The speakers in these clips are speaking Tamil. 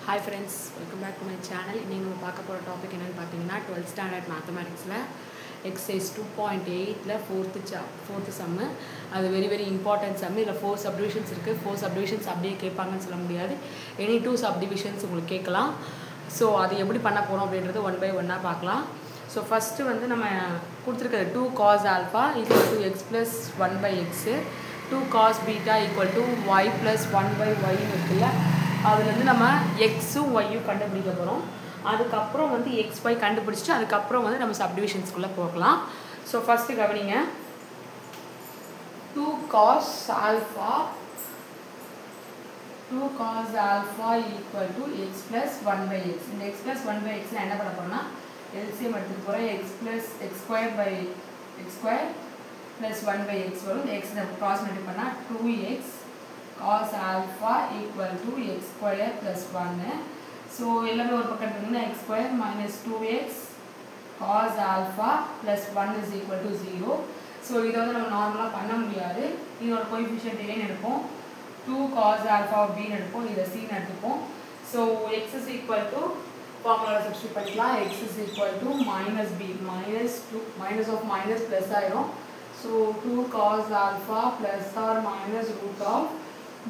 Hi friends, welcome back to my channel. இன்னைக்கு நம்ம பார்க்க போகிற டாபிக் என்னென்னு பார்த்தீங்கன்னா 12th ஸ்டாண்டர்ட் மேத்தமேட்டிக்ஸில் எக்ஸசைஸ் 2.8ல் ஃபோர்த்து சம்மு. அது வெரி இம்பார்ட்டன்ட் சம்மு. இதில் 4 சப்டிவிஷன்ஸ் இருக்குது. 4 சப்டிவிஷன்ஸ் அப்படியே கேட்பாங்கன்னு சொல்ல முடியாது. எனி 2 சப்டிவிஷன்ஸ் உங்களுக்கு கேட்கலாம். ஸோ அது எப்படி பண்ண போகிறோம் அப்படின்றது 1 by 1 பார்க்கலாம். ஸோ ஃபஸ்ட்டு வந்து நம்ம கொடுத்துருக்கிறது 2 cos alpha equal to x plus 1 by x, 2 cos beta equal to y plus 1 by y இருக்குல்ல, அதுலேருந்து நம்ம எக்ஸும் ஒய்யும் கண்டுபிடிக்க போகிறோம். அதுக்கப்புறம் வந்து எக்ஸ் ஒய் கண்டுபிடிச்சிட்டு அதுக்கப்புறம் வந்து நம்ம சப்டிவிஷன்ஸ்குள்ளே போகலாம். ஸோ ஃபஸ்ட்டு கவனிங்க, 2 cos alpha equal to x plus 1 by x. இந்த x plus 1 by x என்ன பண்ண போகிறோம்னா எல்சிஎம் எடுத்துக்க போகிறேன். x square by x square plus 1 by x வரும். x நம்ம cross multiply பண்ணால் 2x cos alpha equal to x square plus 1. So எல்லாமே ஒரு பக்கம் எடுத்துக்கிங்கன்னா x square minus 2x cos alpha plus 1 is equal to 0. So இதை வந்து நம்ம நார்மலாக பண்ண முடியாது. இதோட கோஎஃபிஷியன்ட் ஏன்னு எடுப்போம், 2 cos alpha bன்னு எடுப்போம், இதை cன்னு எடுத்துப்போம். So x is equal to formula substitute பண்ணிக்கலாம். x is equal to minus b, minus of minus plus ஆயிரும். So 2 cos alpha plus or minus root of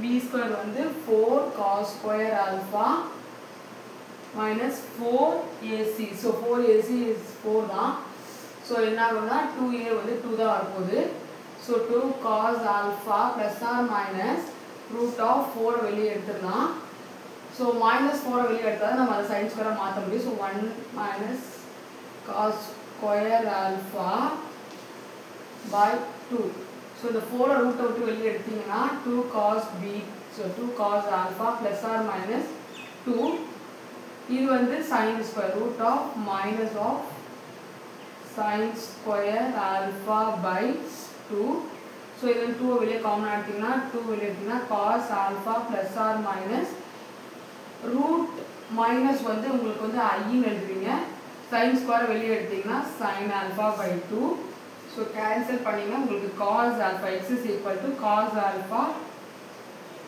b square வந்து 4 cos square alpha minus 4ac. So 4ac is 4 தான். ஸோ என்ன ஆகும்னா 2a வந்து 2 தான் வரப்போகுது. So 2 cos alpha plus or minus root of 4 வெளியே எடுத்துடலாம். ஸோ minus 4 வெளியே எடுத்தால் நம்ம அதை sin square மாற்ற முடியும். So 1 minus cos square alpha by 2. So இந்த 4 ரூட்டை விட்டு வெளியே எடுத்தீங்கன்னா 2 cos b, so 2 cos alpha plus or minus 2. இது வந்து sin square root of minus of sin square alpha by 2. So இதில் 2 வெளியே காமனாக எடுத்தீங்கன்னா 2 வெளியே எடுத்தீங்கன்னா cos alpha plus or minus root minus வந்து உங்களுக்கு வந்து ஐன்னு எழுதுவீங்க. sin square வெளியே எடுத்தீங்கன்னா sin alpha by 2. So cancel பண்ணிங்கன்னா உங்களுக்கு cos alpha x is equal to cos alpha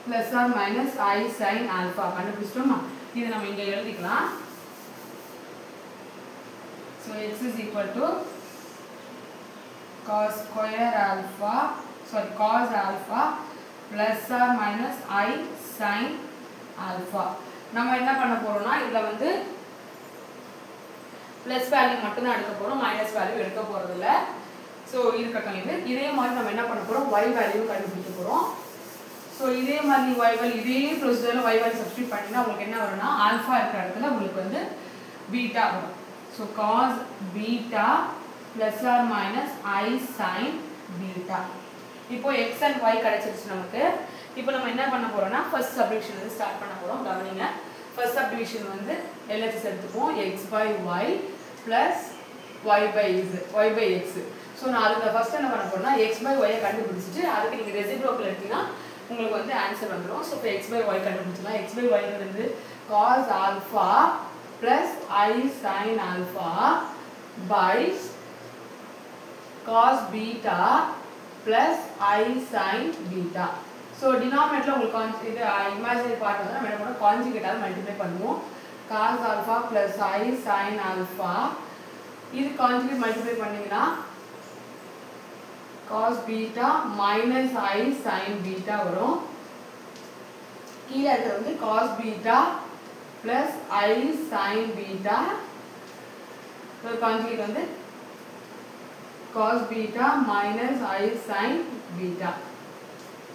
plus or minus I sin alpha கண்டுபிடிச்சிட்டோமா. இது நம்ம இங்கே எழுதிக்கலாம். So x is equal to cos square alpha, sorry cos alpha plus or minus I sin alpha. நம்ம என்ன பண்ண போறோம்னா இதில் வந்து ப்ளஸ் வேல்யூ மட்டும் தான் எடுக்க போகிறோம், மைனஸ் வேல்யூ எடுக்க போகிறதில்ல. ஸோ இருக்கட்டும். இதே மாதிரி நம்ம என்ன பண்ண போகிறோம், y வேல்யூ கண்டுபிடிக்க போகிறோம். ஸோ இதே மாதிரி y வேல்யூ இதே ப்ரொசீஜரில் y வேல்யூ சப்ஸ்டியூட் பண்ணிங்கன்னா உங்களுக்கு என்ன வரும்னா ஆல்ஃபா இருக்கிற இடத்துல உங்களுக்கு வந்து பீட்டா வரும். So cos beta plus or minus I sin beta. இப்போ x and y கிடைச்சிருச்சு நமக்கு. இப்போ நம்ம என்ன பண்ண போகிறோம்னா ஃபர்ஸ்ட் சப்டிவிஷன் வந்து ஸ்டார்ட் பண்ண போகிறோம். கவனிங்க, ஃபர்ஸ்ட் சப்டிவிஷன் வந்து LHS எடுத்துப்போம். x by y plus y by x. So நான் அதுக்கு ஃபர்ஸ்ட் என்ன பண்ண போறேன்னா x by y கண்டுபிடிச்சிட்டு அதுக்கு நீங்கள் ரெசிப்ரோக்கல் எடுத்தீங்கன்னா உங்களுக்கு வந்து ஆன்சர் வந்துடும். ஸோ இப்போ x by y கண்டுபிடிச்சிக்கலாம். x by y வந்து cos alpha plus I sin alpha by cos beta plus I sin beta. So டினாமினேட்டரில் உங்களுக்கு இது இமேஜினரி பார்ட் வந்து நம்ம என்ன பண்ணோம், கான்ஜுகேட்டால் மல்டிப்ளை பண்ணுவோம். cos alpha plus I sin alpha இது கான்ஜுகேட் மல்டிப்ளை பண்ணிங்கன்னா cos beta minus I sin beta வரும். கீழே இருக்கிறது வந்து cos beta plus I sin beta. Conjugate வந்து cos beta minus I sin beta.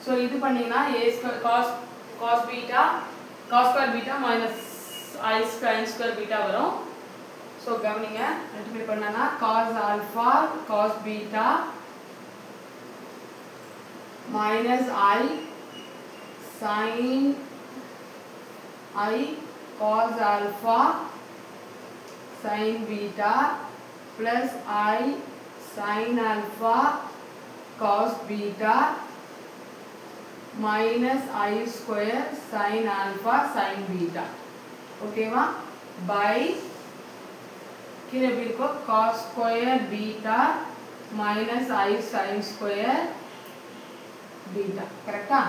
So இது பண்ணிங்கன்னா a square cos beta cos square beta minus I sin square beta வரும். ஸோ கவனிங்க, மல்டிப்ளை பண்ணனா cos alpha cos beta minus I sin I cos alpha sin beta plus I sin alpha cos beta minus I square sin alpha sin beta. ஓகேவா? by கீழே எப்படி இருக்கும், cos square beta minus I sin square beta. கரெக்டா?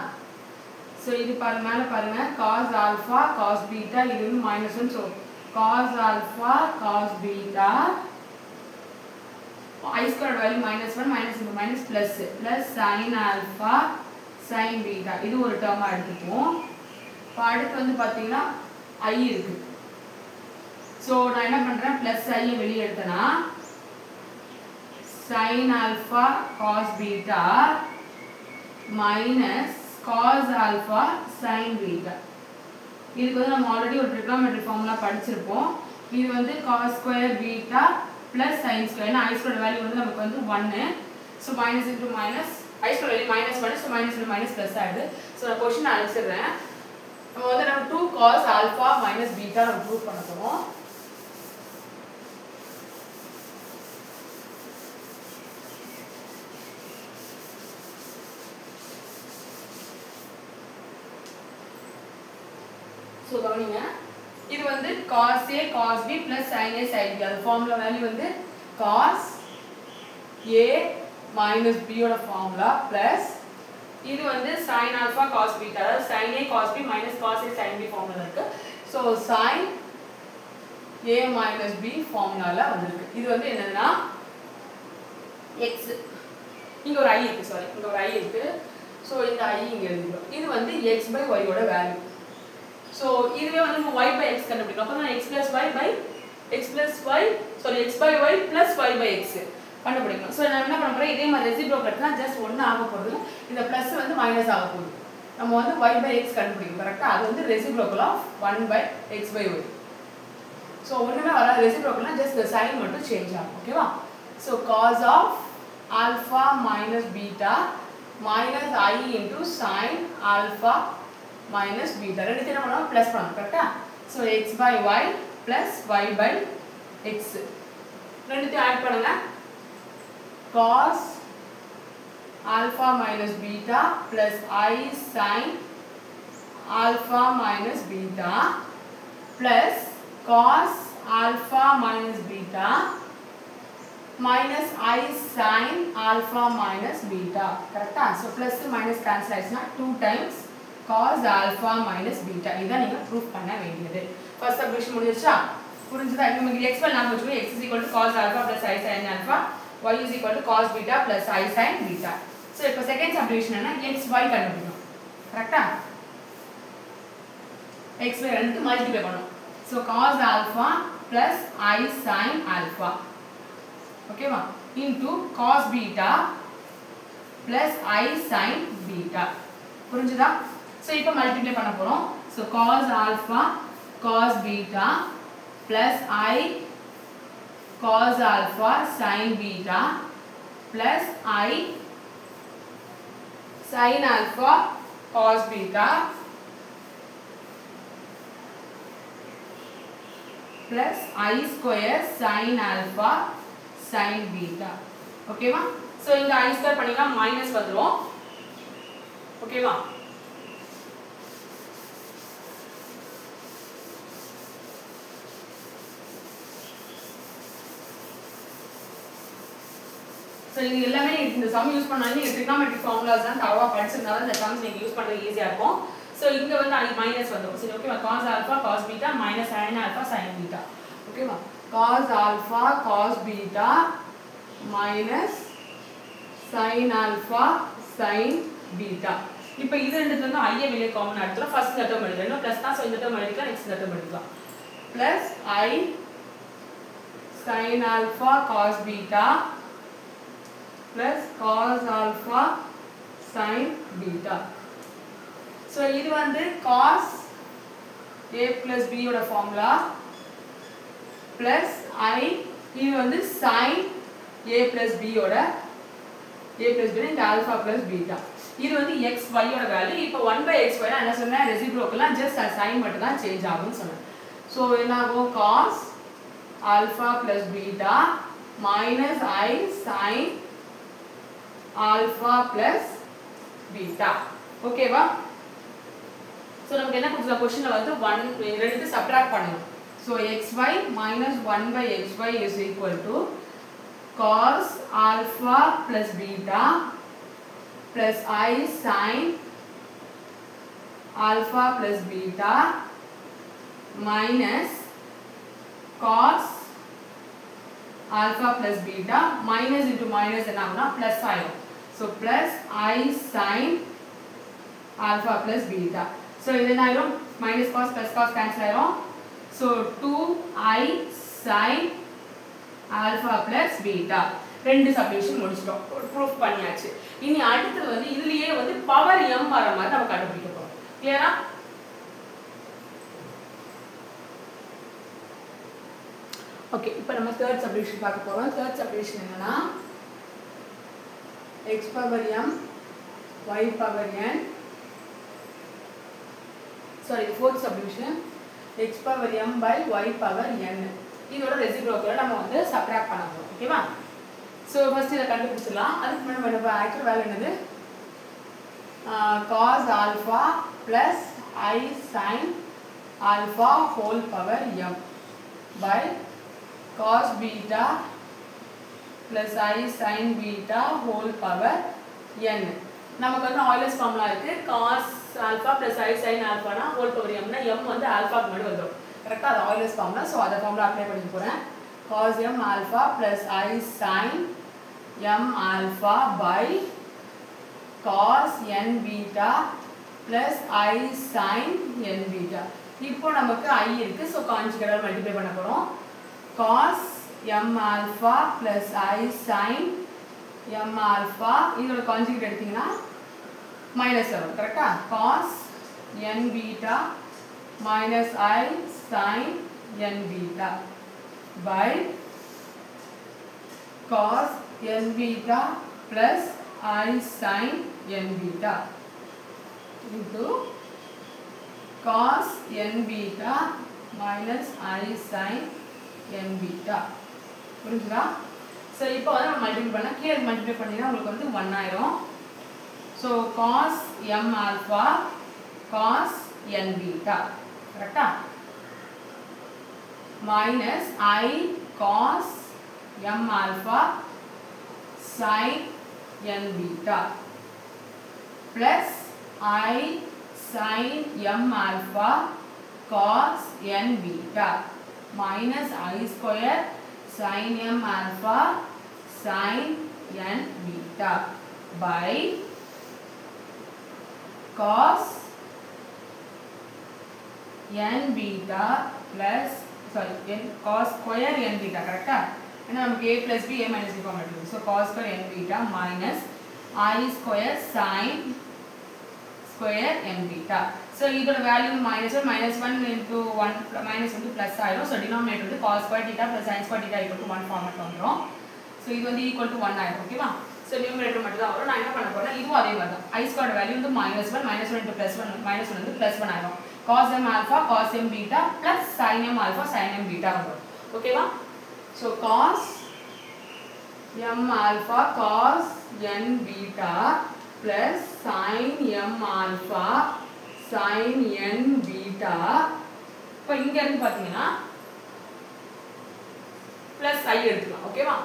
ஸோ இது மேலே பாருங்க காஸ் ஆல்ஃபா காஸ் பீட்டா இது வந்து minus one. So cos alpha cos beta I squared value minus 1 minus into minus plus sin alpha sin beta இது ஒரு டேர்மா எடுத்துப்போம். இப்போ அடுத்து வந்து பார்த்தீங்கன்னா I இருக்கு. ஸோ நான் என்ன பண்ணுறேன் ப்ளஸ் ஐ வெளியே எடுத்தேன்னா sin alpha cos beta minus cos alpha sin beta. இதுக்கு வந்து நம்ம ஆல்ரெடி ஒரு ட்ரிகோனோமெட்ரி ஃபார்முலா படிச்சிருப்போம். இது வந்து cos square beta plus sin square. ஏன்னா I squared வேல்யூ வந்து நமக்கு வந்து 1. So minus into minus I squared value minus 1. So minus into minus plus ஆகிடுது. ஸோ நான் கொஷின் அனுப்பிச்சிடுறேன். நம்ம வந்து நம்ம 2 cos alpha minus beta நம்ம ப்ரூவ் பண்ண போகிறோம். ஸோ கவனிங்க இது வந்து cos A cos B plus sin A sin B. அது ஃபார்முலா வேல்யூ வந்து cos A minus B ஓட ஃபார்முலா plus இது வந்து sin alpha cos beta அதாவது sin A cos B minus cos A sin B formula இருக்கு. So sin A minus B ஃபார்முலால வந்திருக்கு. இது வந்து என்னன்னா x இங்க ஒரு I இருக்கு சாரி இங்க ஒரு I இருக்கு. ஸோ இந்த I இங்க எழுதிக்கிறோம். இது வந்து x by y ஓட வேல்யூ. ஸோ இதுவே வந்து நம்ம y by x கண்டுபிடிக்கணும். அப்போ தான் x plus y by x by y plus y by x கண்டுபிடிக்கணும். ஸோ நான் என்ன பண்ண போகிறேன் இதே மாதிரி ரெசிப்ரோக்கல் எடுத்தா ஜஸ்ட் ஒன்று ஆக போகிறது. இந்த ப்ளஸ் வந்து மைனஸ் ஆக போகுது. நம்ம வந்து y by x கண்டுபிடிக்கணும் கரெக்டாக. அது வந்து reciprocal of 1 by x by y. So ஒன்றுமே வராது ரெசிப்ரோக்கல்னா ஜஸ்ட் இந்த சைன் மட்டும் சேஞ்ச் ஆகும். ஓகேவா? So cos of alpha minus beta minus I into sine alpha minus beta ரெண்டு என்ன பண்ணுவோம் ப்ளஸ் பண்ணுவோம் கரெக்டா. So x by y plus y by x ரெண்டுத்தையும் ஆட் பண்ணுங்க. cos alpha minus beta plus I sin alpha minus beta plus cos alpha minus beta minus I sin alpha minus beta கரெக்டா. ஸோ ப்ளஸ் மைனஸ் கேன்சல் ஆயிடுச்சுன்னா 2 times cos alpha minus beta இதான் நீங்க ப்ரூஃப் பண்ண வேண்டியது. ஃபர்ஸ்ட் சப்டிவிஷன் முடிஞ்சிருச்சா? புரிஞ்சுதா? இப்போ உங்களுக்கு x நாம வச்சுக்கோ x cos alpha plus I sin alpha y cos beta plus I sin beta. So இப்போ செகண்ட் சப்டிவிஷன் என்ன x y கண்டுபிடிக்கணும் கரெக்டா. x y ரெண்டுக்கு மல்டிப்ளை பண்ணணும். So cos alpha plus I sin alpha ஓகேவா into cos beta plus I sin beta. புரிஞ்சுதா? ஸோ இப்போ மல்டிப்ளை பண்ண போகிறோம். So cos alpha cos beta plus I cos alpha sin beta plus I sin alpha cos beta plus I square sin alpha sin beta. ஓகேவா? ஸோ இங்கே I square பண்ணிங்கன்னா மைனஸ் வந்துடும். ஓகேவா? ஸோ இது எல்லாமே இந்த சம் யூஸ் பண்ணாலும் நீங்கள் ட்ரிகோனோமெட்ரிக் ஃபார்முலாஸ் தான் தரவா படிச்சிருந்தாலும் இந்த சம்ஸ் நீங்கள் யூஸ் பண்ணுறது ஈஸியாக இருக்கும். ஸோ இங்கே வந்து அது மைனஸ் வந்துடும். சரி ஓகேவா? cos alpha cos beta minus sin alpha sin beta. ஓகேவா? cos alpha cos beta minus sin alpha sin beta. இப்போ இது ரெண்டுத்துல இருந்து ஐ வெளியே காமன் எடுத்துறோம். ஃபர்ஸ்ட் இந்த டேர்ம் எழுதுறோம். இன்னும் ப்ளஸ் தான். ஸோ இந்த டேர்ம் எழுதிக்கலாம். நெக்ஸ்ட் இந்த டேர்ம் எழுதிக்கலாம். Plus I sin alpha cos beta plus cos alpha sin beta. So இது வந்து cos a plus b ஓட ஃபார்முலா plus I இது வந்து sin a plus b ஓட இந்த alpha plus beta. இது வந்து x y ஓட வேல்யூ. இப்போ 1/xy நான் என்ன சொன்னேன் ரெசிப்ரோக்கல்னா ஜஸ்ட் sin மட்டும் தான் சேஞ்ச் ஆகும்னு சொன்னேன். ஸோ என்ன ஆகும் cos alpha plus beta minus I sin alpha plus beta. ஓகேவா? ஸோ நமக்கு என்ன கொடுத்த கொஸ்டின்ல வந்து 1 ரெண்டு சப்ட்ராக்ட் பண்ணணும். So xy minus 1/xy is equal to cos alpha plus beta plus I sin alpha plus beta minus cos alpha plus beta minus into minus என்ன ஆகும்னா plus ஆயிடும். So plus I sin alpha plus beta. So இது என்ன ஆயிடும் minus cos plus cos cancel ஆயிடும். So 2I sin alpha plus beta ரெண்டு சப்டிவிஷன் முடிச்சிட்டோம், ப்ரூஃப் பண்ணியாச்சு. இனி அடுத்து வந்து இதுலயே வந்து பவர் m வர மாதிரி நம்ம கண்டுபிடிக்க போறோம். கிளியரா? ஓகே, இப்போ நம்ம தேர்ட் சப்டிவிஷன் பார்க்க போறோம். தேர்ட் சப்டிவிஷன் என்னன்னா x power m y power n, sorry, fourth subdivision x power m by y power n. இதோட ரெசிப்ரோக்கலை நம்ம வந்து சப்ட்ராக்ட் பண்ண போறோம். ஓகேவா? சோ ஃபர்ஸ்ட் இத கண்டுபிடிச்சலாம். அதுக்கு முன்னாடி நம்ம ஆக்சுவல் வேல்யூ என்னது cos alpha plus I sin alpha whole power m by cos beta plus I sin beta whole power n. நமக்கு வந்து ஆயிலர்ஸ் ஃபார்முலா இருக்கு. cos alpha plus I sin alpha னா whole power m னா m வந்து ஆல்பாக்கு முன்னாடி வந்துரும். கரெக்ட்டா? அது ஆயிலர்ஸ் ஃபார்முலா. சோ அத ஃபார்முலா அப்ளை பண்ணி போறேன். cos m alpha plus I sin m alpha by cos n beta plus I sin n beta. இப்போ நமக்கு I இருக்கு. சோ கான்ஜுகேட்டால மல்டிப்ளை பண்ண போறோம். cos m alpha plus I sin m alpha இதோட கான்ஜுகேட் எடுத்தீங்கன்னா மைனஸ் வரும். கரெக்ட்டா? cos n beta minus I sin n beta by cos n beta plus I sin n beta into cos n beta minus I sin n beta. புரியுதா? சோ இப்போ வந்து நம்ம மல்டிப்ளை பண்ணா கீழ மல்டிப்ளை பண்ணினா உங்களுக்கு வந்து 1 ஆயிடும். So cos m alpha cos n beta, கரெக்ட்டா? minus I cos m alpha sin n beta plus I sin m alpha cos n beta minus I square sin m alpha sin n beta by cos n beta plus cos square n beta, கரெக்ட்டா? ஏன்னா நமக்கு a plus b a minus b form எடுத்துக்கணும். so cos square n beta minus I square sin square n beta. so இதோட value -1 into 1 minus into plus ஆயிடும். so denominator வந்து cos square theta plus sin square theta equal to 1 format வந்துரும். so இது வந்து equal to 1 ஆயிடும். ஓகேவா? so numerator மட்டும் தான் வரும். நான் என்ன பண்ண போறேன்னா இதுவும் அதே மாதிரி தான். I square வேல்யூ வந்து -1 into +1 வந்து +1 ஆயிடும். cos m alpha cos m beta plus sin m alpha sin m beta வரும். ஓகேவா? so cos m alpha cos n beta plus sin m alpha sin n beta. இப்போ இங்க இருந்து பாத்தீங்கன்னா plus I எடுத்துக்கலாம். ஓகேவா?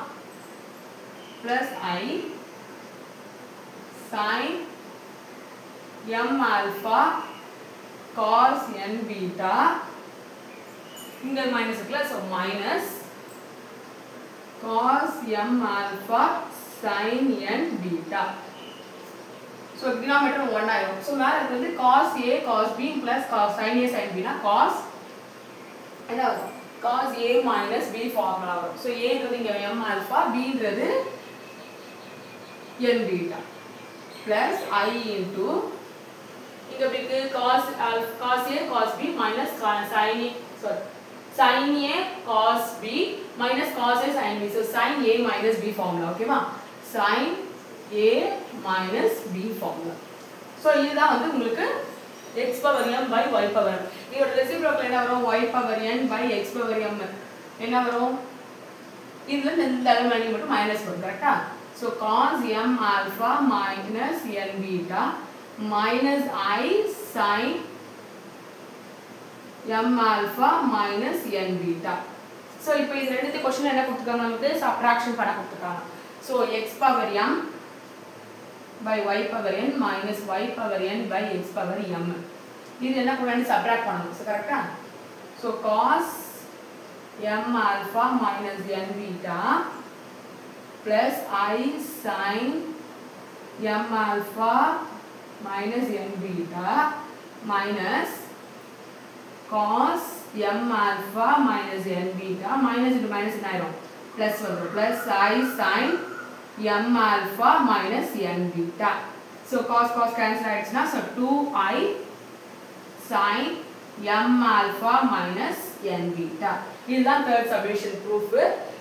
plus I sin m alpha cos n beta இங்க மைனஸ் இருக்குல. so minus cos m alpha sin n beta. so denominator 1 ஆயிடும். so மேல இருக்குது cos a cos b plus cos sin a sin b னா cos என்ன வரும்? cos a minus b formula வரும். so a ன்றது இங்க m alpha, b ன்றது n beta plus I into இங்க இருக்கு cos a cos b minus sin a cos b minus cos a sin b. so sin a minus b formula. ஓகேவா? sin a minus b formula. so இதுதான் வந்து உங்களுக்கு x power m by y power m. இதோட ரெசிப்ரோக்கல் என்ன வரும்? y power n by x power m என்ன வரும்? இதுல இந்த எலிமெண்ட் மட்டும் மைனஸ் வரும். கரெக்ட்டா? so cos m alpha minus n beta minus I sin m alpha minus n beta. so இப்போ இந்த ரெண்டு क्वेश्चन என்ன கொடுத்திருக்காங்க? நமக்கு சப்ட்ராக்ஷன் பண்ண கொடுத்திருக்காங்க. so x power m by y power n minus y power n by x power m. இது என்ன பண்ணணும் சப்ட்ராக்ட் பண்ணணும் சோ கரெக்ட்டா so cos m alpha minus n beta plus I sin m alpha minus n beta minus cos m alpha minus n beta minus into minus என்ன ஆயிடும் plus வரும் plus I sin m alpha minus n beta so cos cancel ஆயிடுச்சுனா so 2I sin m alpha minus n beta இதுதான் third subdivision proof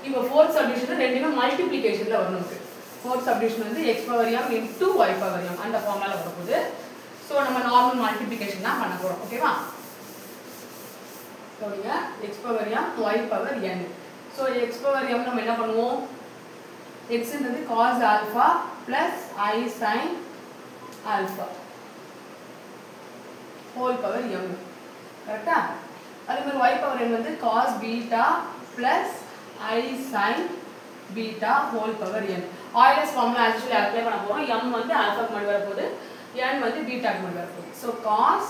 இப்போ fourth subdivision ரெண்டுமே மல்டிப்ளிகேஷன்ல வரணும் fourth subdivision வந்து x power m into y power m அந்த ஃபார்முலால வரப்போகுது சோ நம்ம நார்மல் மல்டிப்ளிகேஷன் தான் பண்ண போறோம் ஓகேவா சொல்லுங்க x power m y power n so x power m நம்ம என்ன பண்ணுவோம் x ன்றது cos alpha plus I sin alpha whole power m கரெக்ட்டா அதே மாதிரி y power n வந்து cos beta plus I sin beta whole power n Euler's formula actually apply பண்ண போறோம் m வந்து alpha க்கு மட்டும் வர போகுது n வந்து beta க்கு மட்டும் வர போகுது so cos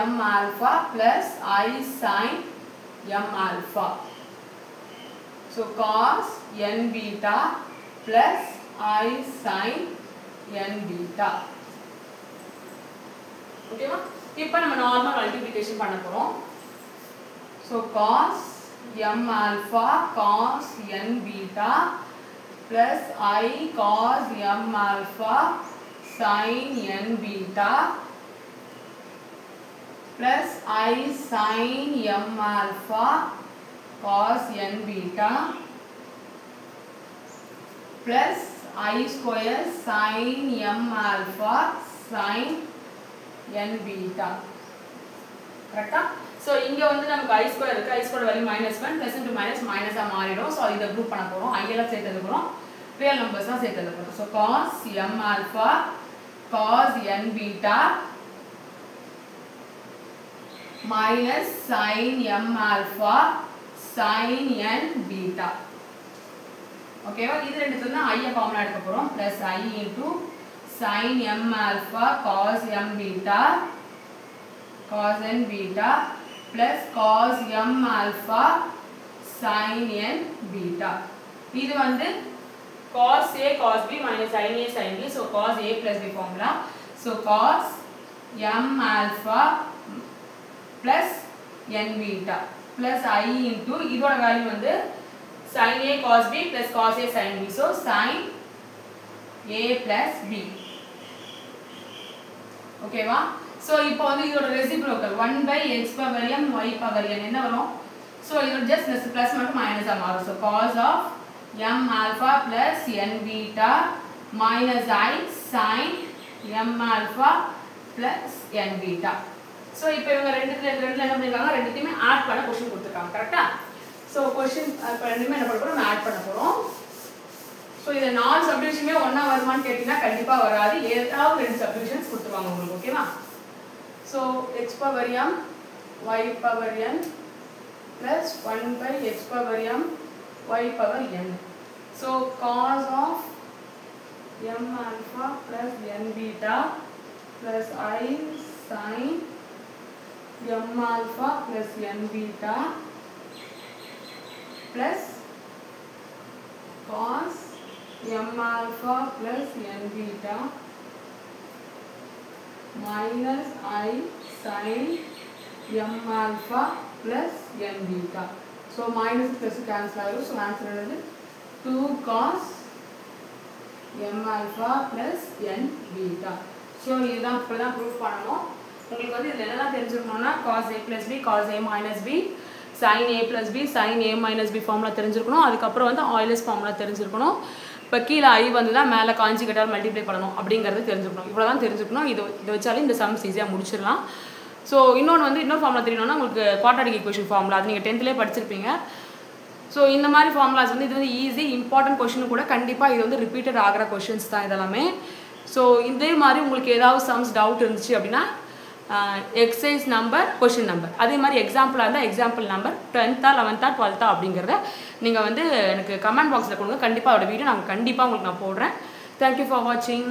m alpha plus I sin m alpha so cos n beta plus I sin n beta ஓகேவா இப்போ நம்ம நார்மல் மல்டிப்ளிகேஷன் பண்ண போறோம் so cos m alpha cos n beta plus I cos m alpha sin n beta plus I sin m alpha cos n beta plus I square sin m alpha sin n beta கரெக்ட்டா சோ இங்க வந்து நமக்கு I square இருக்கு I square value -1 plus into minus ஆ மாறிடும் சோ இத குரூப் பண்ண போறோம் I எல்லாம் சேர்த்து எழுத போறோம் ரியல் நம்பர்ஸ் தான் சேர்த்து எழுத போறோம் so cos m alpha cos n beta minus sin m alpha sin n beta ஓகேவா இது ரெண்டுத்துல I ஐ காமனா எடுக்க போறோம் plus I into sin m alpha cos m beta cos n beta plus cos m alpha sin n beta இது வந்து cos a cos b minus sin a sin b so cos a plus b formula so cos m alpha plus n beta plus I into இதோட வேல்யூ வந்து sin a cos b plus cos a sin b so sin a plus b ஓகேவா சோ இப்போ வந்து இதோட reciprocal 1 by x power m y power n என்ன வரும் சோ இதோட ஜஸ்ட் பிளஸ் மட்டும் மைனஸ் ஆ மாறும் so cos of m alpha plus n beta minus I sin m alpha plus n beta so இப்போ இவங்க ரெண்டுல என்ன பண்ணிருக்காங்க ரெண்டுத்தையுமே ஆட் பண்ண क्वेश्चन கொடுத்திருக்காங்க கரெக்ட்டா சோ क्वेश्चन இப்போ ரெண்டுமே என்ன பண்ண போறோம் ஆட் பண்ண போறோம் சோ இத நாலு சப்டிவிஷனுமே ஒண்ணா வருமான்னு கேட்டினா கண்டிப்பா வராது ஏதாவது ரெண்டு சப்டிவிஷன்ஸ் கொடுத்துவாங்க உங்களுக்கு ஓகேவா so x power m y power n plus 1 by x power m y power n so cos of m alpha plus n beta plus I sin m alpha plus n beta plus cos m alpha plus n beta minus I sin m alpha plus n beta so minus plus cancel ஆகும் so answer என்னது 2 cos m alpha plus n beta so இதுதான் இப்பதான் ப்ரூஃப் பண்ணனும் உங்களுக்கு வந்து இதுல என்னலாம் தெரிஞ்சிருக்கணும்னா cos a plus b cos a minus b sin a plus b sin a minus b formula தெரிஞ்சிருக்கணும் அதுக்கு அப்புறம் வந்து Euler's ஃபார்முலா தெரிஞ்சிருக்கணும் இப்போ கீழ I வந்துனா மேலே கான்ஜுகேட்டால் மல்டிப்ளை பண்ணணும் அப்படிங்கறது தெரிஞ்சுக்கணும் இவ்வளவுதான் தெரிஞ்சுக்கணும் இத வச்சாலே இந்த சம்ஸ் ஈஸியா முடிச்சிரலாம் சோ இன்னொரு ஃபார்முலா தெரியணும்னா உங்களுக்கு குவாட்ராட்டிக் ஈக்குவேஷன் ஃபார்முலா அது நீங்க 10th லயே படிச்சிருப்பீங்க சோ இந்த மாதிரி ஃபார்முலாஸ் வந்து இது வந்து ஈஸி இம்பார்ட்டன்ட் क्वेश्चन கூட கண்டிப்பா இது வந்து ரிப்பீட்டட் ஆகற क्वेश्चंस தான் இதெல்லாம் சோ இதே மாதிரி உங்களுக்கு ஏதாவது சம்ஸ் டவுட் இருந்துச்சு அப்படினா எக்ஸசைஸ் நம்பர் क्वेश्चन நம்பர் அதே மாதிரி எக்ஸாம்பிளா இருந்தா example number 10th 11th 12th அப்படிங்கறத நீங்க வந்து எனக்கு கமெண்ட் பாக்ஸ்ல கொடுங்க கண்டிப்பா அதோட வீடியோ நான் கண்டிப்பா உங்களுக்கு நான் போடுறேன் Thank you for watching